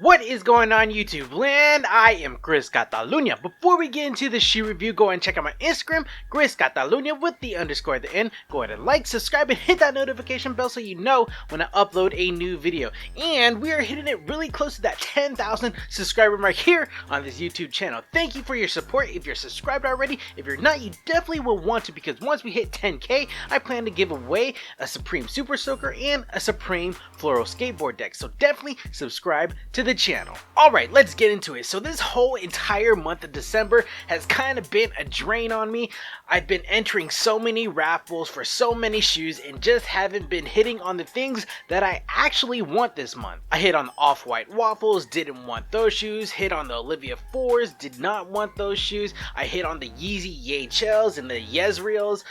What is going on YouTube land? I am Chris Catalunya. Before we get into the shoe review, go and check out my Instagram, Chris Catalunya with the underscore at the end. Go ahead and like, subscribe, and hit that notification bell so you know when I upload a new video. And we are hitting it really close to that 10,000 subscriber mark here on this YouTube channel. Thank you for your support. If you're subscribed already, if you're not, you definitely will want to, because once we hit 10K, I plan to give away a Supreme Super Soaker and a Supreme Floral Skateboard deck. So definitely subscribe to the channel. Alright, let's get into it. So this whole entire month of December has kind of been a drain on me. I've been entering so many raffles for so many shoes and just haven't been hitting on the things that I actually want this month. I hit on the Off-White Waffles, didn't want those shoes. Hit on the Olivia 4s, did not want those shoes. I hit on the Yeezy YHLs and the Yezreels.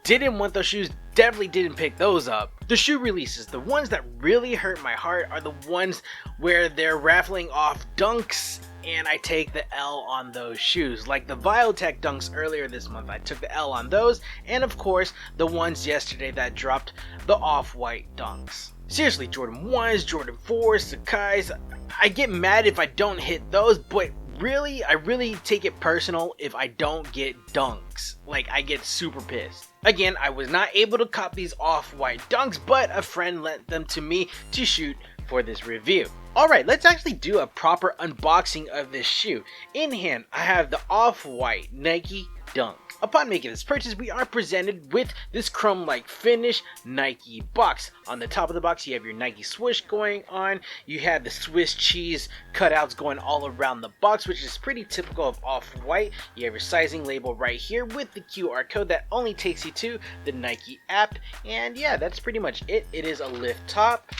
Didn't want those shoes, definitely didn't pick those up. The shoe releases, the ones that really hurt my heart, are the ones where they're raffling off dunks and I take the L on those shoes. Like the Biotech dunks earlier this month, I took the L on those, and of course the ones yesterday that dropped, the Off-White dunks. Seriously, Jordan 1s, Jordan 4s, Sakai's, I get mad if I don't hit those, but really, I really take it personal if I don't get dunks. Like, I get super pissed. Again, I was not able to cop these Off-White dunks, but a friend lent them to me to shoot for this review. Alright, let's actually do a proper unboxing of this shoe. In hand, I have the Off-White Nike Dunk. Upon making this purchase, we are presented with this chrome-like finish Nike box. On the top of the box, you have your Nike swoosh going on. You have the Swiss cheese cutouts going all around the box, which is pretty typical of Off-White. You have your sizing label right here with the QR code that only takes you to the Nike app. And yeah, that's pretty much it. It is a lift top.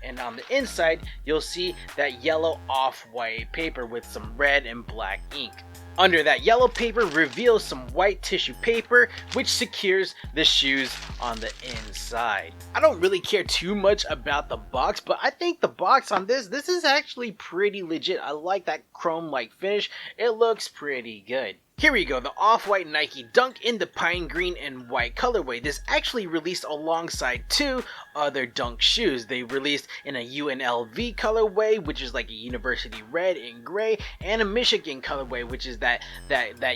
And on the inside, you'll see that yellow Off-White paper with some red and black ink. Under that yellow paper reveals some white tissue paper, which secures the shoes on the inside. I don't really care too much about the box, but I think the box on this is actually pretty legit. I like that chrome-like finish. It looks pretty good. Here we go, the Off-White Nike Dunk in the pine green and white colorway. This actually released alongside two other Dunk shoes. They released in a UNLV colorway, which is like a university red and gray, and a Michigan colorway, which is that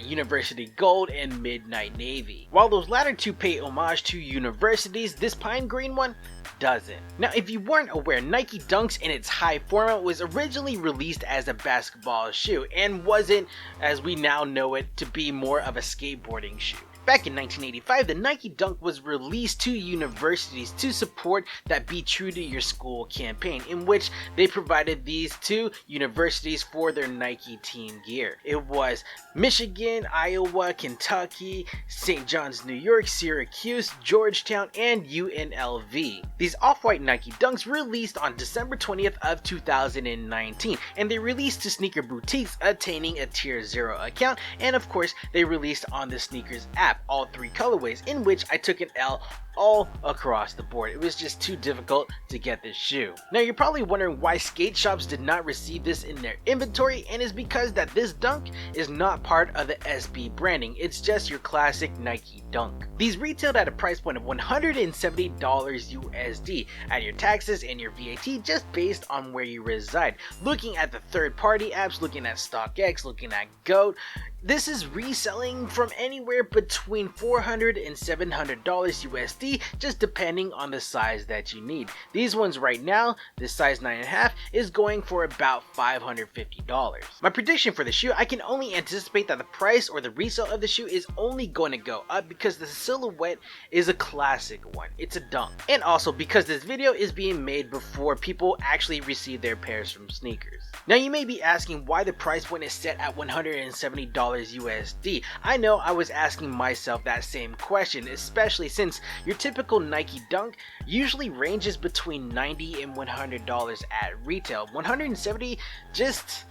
university gold and midnight navy. While those latter two pay homage to universities, this pine green one doesn't. Now, if you weren't aware, Nike Dunks in its high format was originally released as a basketball shoe and wasn't, as we now know it, to be more of a skateboarding shoe. Back in 1985, the Nike Dunk was released to universities to support that Be True to Your School campaign, in which they provided these to universities for their Nike team gear. It was Michigan, Iowa, Kentucky, St. John's, New York, Syracuse, Georgetown, and UNLV. These Off-White Nike Dunks released on December 20th of 2019, and they released to sneaker boutiques attaining a Tier 0 account, and of course, they released on the sneakers app, all three colorways, in which I took an L all across the board. It was just too difficult to get this shoe. Now you're probably wondering why skate shops did not receive this in their inventory, and it's because that this dunk is not part of the SB branding. It's just your classic Nike Dunk. These retailed at a price point of $170 USD at your taxes and your VAT, just based on where you reside. Looking at the third-party apps, looking at StockX, looking at GOAT, this is reselling from anywhere between $400 and $700 USD, just depending on the size that you need. These ones right now, this size 9.5, is going for about $550. My prediction for the shoe, I can only anticipate that the price or the resale of the shoe is only going to go up because the silhouette is a classic one. It's a dunk. And also because this video is being made before people actually receive their pairs from sneakers. Now you may be asking why the price point is set at $170 USD. I know I was asking myself that same question, especially since your typical Nike Dunk usually ranges between $90 and $100 at retail. $170 just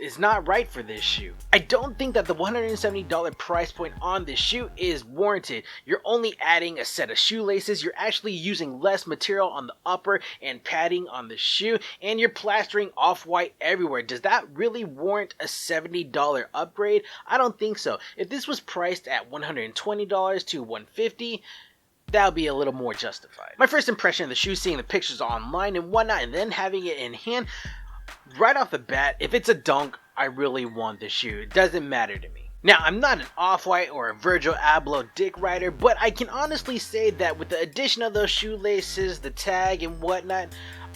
is not right for this shoe. I don't think that the $170 price point on this shoe is warranted. You're only adding a set of shoelaces, you're actually using less material on the upper and padding on the shoe, and you're plastering Off-White everywhere. Does that really warrant a $70 upgrade? I don't think so. If this was priced at $120 to $150, that would be a little more justified. My first impression of the shoe, seeing the pictures online and whatnot, and then having it in hand, Right off the bat, if it's a dunk, I really want the shoe. It doesn't matter to me. Now, I'm not an Off-White or a Virgil Abloh dick rider, but I can honestly say that with the addition of those shoelaces, the tag, and whatnot,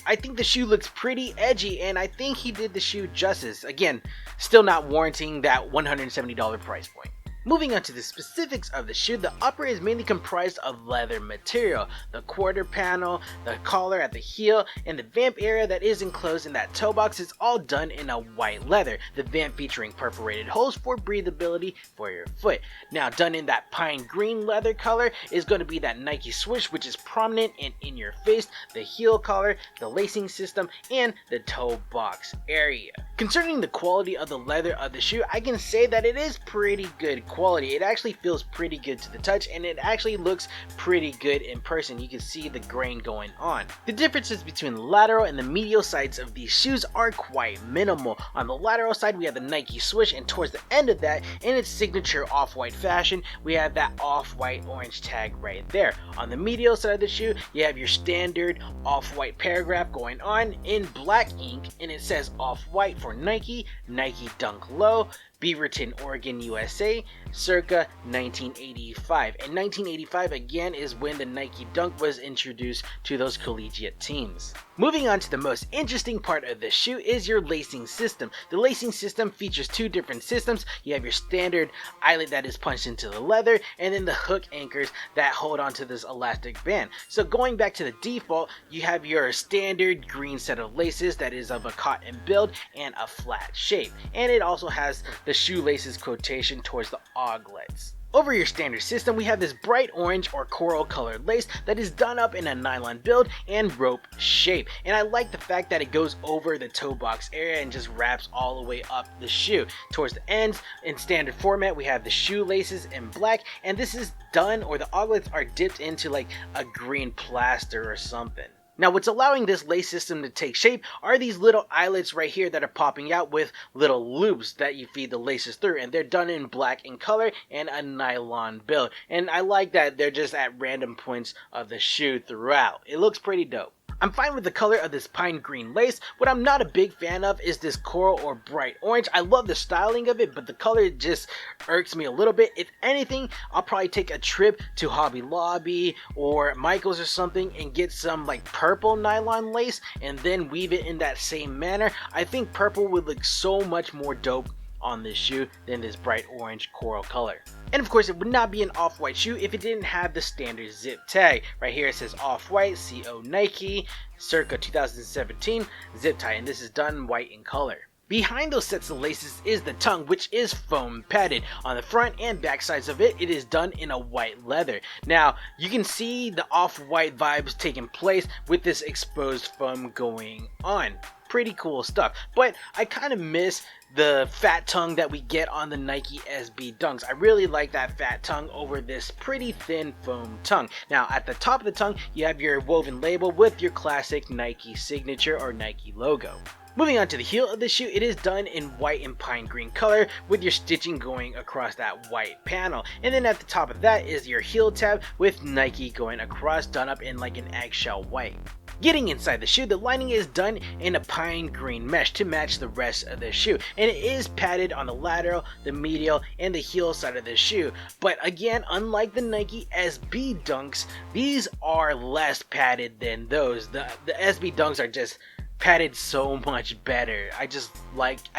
I think the shoe looks pretty edgy, and I think he did the shoe justice. Again, still not warranting that $170 price point. Moving on to the specifics of the shoe, the upper is mainly comprised of leather material. The quarter panel, the collar at the heel, and the vamp area that is enclosed in that toe box is all done in a white leather. The vamp featuring perforated holes for breathability for your foot. Now done in that pine green leather color is going to be that Nike swoosh, which is prominent and in your face, the heel collar, the lacing system, and the toe box area. Concerning the quality of the leather of the shoe, I can say that it is pretty good quality. It actually feels pretty good to the touch, and it actually looks pretty good in person. You can see the grain going on. The differences between the lateral and the medial sides of these shoes are quite minimal. On the lateral side, we have the Nike swoosh, and towards the end of that, in its signature off-white fashion, we have that off-white orange tag right there. On the medial side of the shoe, you have your standard off-white paragraph going on in black ink, and it says off-white for Nike, Nike Dunk Low, Beaverton, Oregon, USA, circa 1985. And 1985 again is when the Nike Dunk was introduced to those collegiate teams. Moving on to the most interesting part of the shoe is your lacing system. The lacing system features two different systems. You have your standard eyelet that is punched into the leather, and then the hook anchors that hold onto this elastic band. So going back to the default, you have your standard green set of laces that is of a cotton build and a flat shape. And it also has the shoelaces quotation towards the oglets. Over your standard system, we have this bright orange or coral colored lace that is done up in a nylon build and rope shape. And I like the fact that it goes over the toe box area and just wraps all the way up the shoe. Towards the ends, in standard format, we have the shoelaces in black, and this is done, or the oglets are dipped into like a green plaster or something. Now what's allowing this lace system to take shape are these little eyelets right here that are popping out with little loops that you feed the laces through, and they're done in black in color and a nylon build. And I like that they're just at random points of the shoe throughout. It looks pretty dope. I'm fine with the color of this pine green lace. What I'm not a big fan of is this coral or bright orange. I love the styling of it, but the color just irks me a little bit. If anything, I'll probably take a trip to Hobby Lobby or Michael's or something and get some like purple nylon lace and then weave it in that same manner. I think purple would look so much more dope on this shoe than this bright orange coral color. And of course, it would not be an off-white shoe if it didn't have the standard zip tag. Right here it says off-white, CO Nike, circa 2017, zip tie, and this is done white in color. Behind those sets of laces is the tongue, which is foam padded. On the front and back sides of it, it is done in a white leather. Now, you can see the off-white vibes taking place with this exposed foam going on. Pretty cool stuff, but I kind of miss the fat tongue that we get on the Nike SB Dunks. I really like that fat tongue over this pretty thin foam tongue. Now at the top of the tongue, you have your woven label with your classic Nike signature or Nike logo. Moving on to the heel of the shoe, it is done in white and pine green color with your stitching going across that white panel. And then at the top of that is your heel tab with Nike going across, done up in like an eggshell white. Getting inside the shoe, the lining is done in a pine green mesh to match the rest of the shoe, and it is padded on the lateral, the medial, and the heel side of the shoe. But again, unlike the Nike SB Dunks, these are less padded than those. The SB Dunks are just padded so much better. I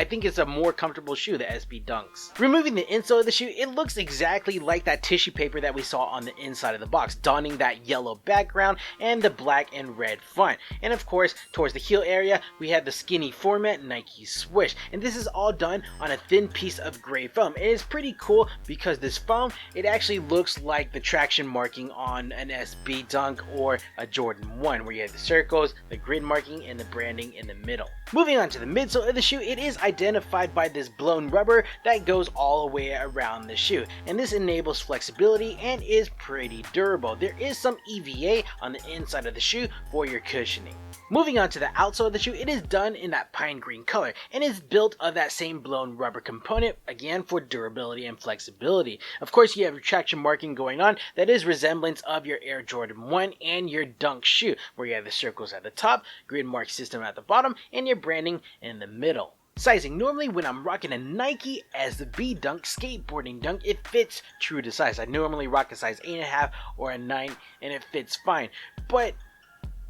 think it's a more comfortable shoe, the SB Dunks. Removing the insole of the shoe, it looks exactly like that tissue paper that we saw on the inside of the box, donning that yellow background and the black and red font. And of course, towards the heel area, we have the skinny format Nike swoosh, and this is all done on a thin piece of gray foam. And it's pretty cool because this foam, it actually looks like the traction marking on an SB Dunk or a Jordan 1, where you have the circles, the grid marking, and the branding in the middle. Moving on to the midsole of the shoe, it is identified by this blown rubber that goes all the way around the shoe, and this enables flexibility and is pretty durable. There is some EVA on the inside of the shoe for your cushioning. Moving on to the outsole of the shoe, it is done in that pine green color and is built of that same blown rubber component, again for durability and flexibility. Of course, you have your traction marking going on that is resemblance of your Air Jordan 1 and your Dunk shoe, where you have the circles at the top, grid mark system at the bottom, and your branding in the middle. Sizing: normally when I'm rocking a Nike SB Dunk skateboarding dunk, it fits true to size. I normally rock a size 8.5 or a 9 and it fits fine. But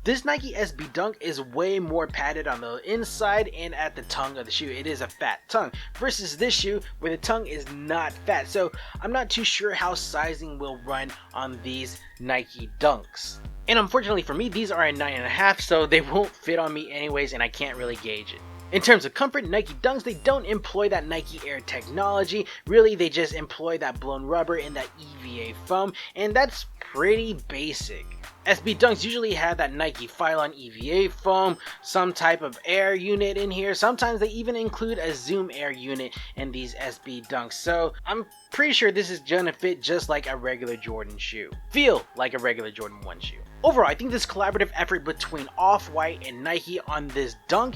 this Nike SB Dunk is way more padded on the inside and at the tongue of the shoe. It is a fat tongue versus this shoe where the tongue is not fat. So I'm not too sure how sizing will run on these Nike Dunks. And unfortunately for me, these are a 9.5, so they won't fit on me anyways and I can't really gauge it. In terms of comfort, Nike Dunks, they don't employ that Nike Air technology. Really, they just employ that blown rubber and that EVA foam, and that's pretty basic. SB Dunks usually have that Nike Phylon EVA foam, some type of air unit in here. Sometimes they even include a Zoom air unit in these SB Dunks. So I'm pretty sure this is gonna fit just like a regular Jordan shoe. Feel like a regular Jordan 1 shoe. Overall, I think this collaborative effort between Off-White and Nike on this dunk,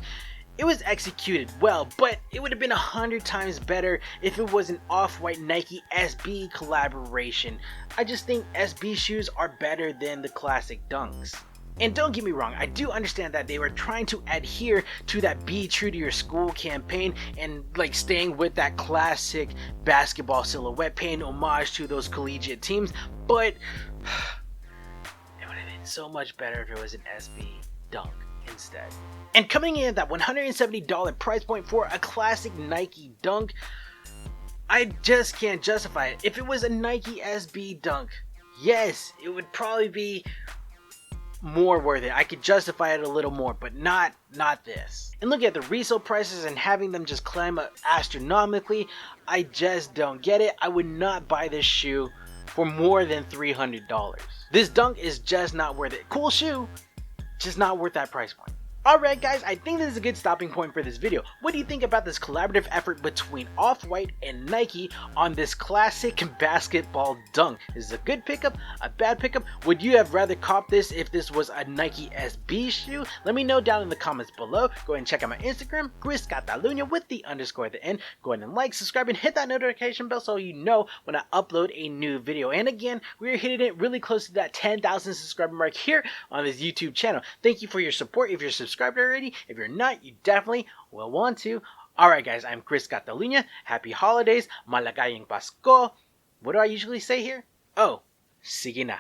it was executed well, but it would have been 100 times better if it was an Off-White Nike SB collaboration. I just think SB shoes are better than the classic Dunks. And don't get me wrong, I do understand that they were trying to adhere to that Be True to Your School campaign and like staying with that classic basketball silhouette, paying homage to those collegiate teams, but it would have been so much better if it was an SB Dunk instead. And coming in at that $170 price point for a classic Nike Dunk, I just can't justify it. If it was a Nike SB Dunk, yes, it would probably be more worth it. I could justify it a little more, but not this. And looking at the resale prices and having them just climb up astronomically, I just don't get it. I would not buy this shoe for more than $300. This Dunk is just not worth it. Cool shoe, just not worth that price point. Alright guys, I think this is a good stopping point for this video. What do you think about this collaborative effort between Off-White and Nike on this classic basketball dunk? Is it a good pickup? A bad pickup? Would you have rather copped this if this was a Nike SB shoe? Let me know down in the comments below. Go ahead and check out my Instagram, Chris.Catalunya with the underscore at the end. Go ahead and like, subscribe, and hit that notification bell so you know when I upload a new video. And again, we're hitting it really close to that 10,000 subscriber mark here on this YouTube channel. Thank you for your support. If you're subscribed already, if you're not, you definitely will want to. Alright guys, I'm Chris Catalunya. Happy holidays. Malagayang Pasko. What do I usually say here? Oh, sige na.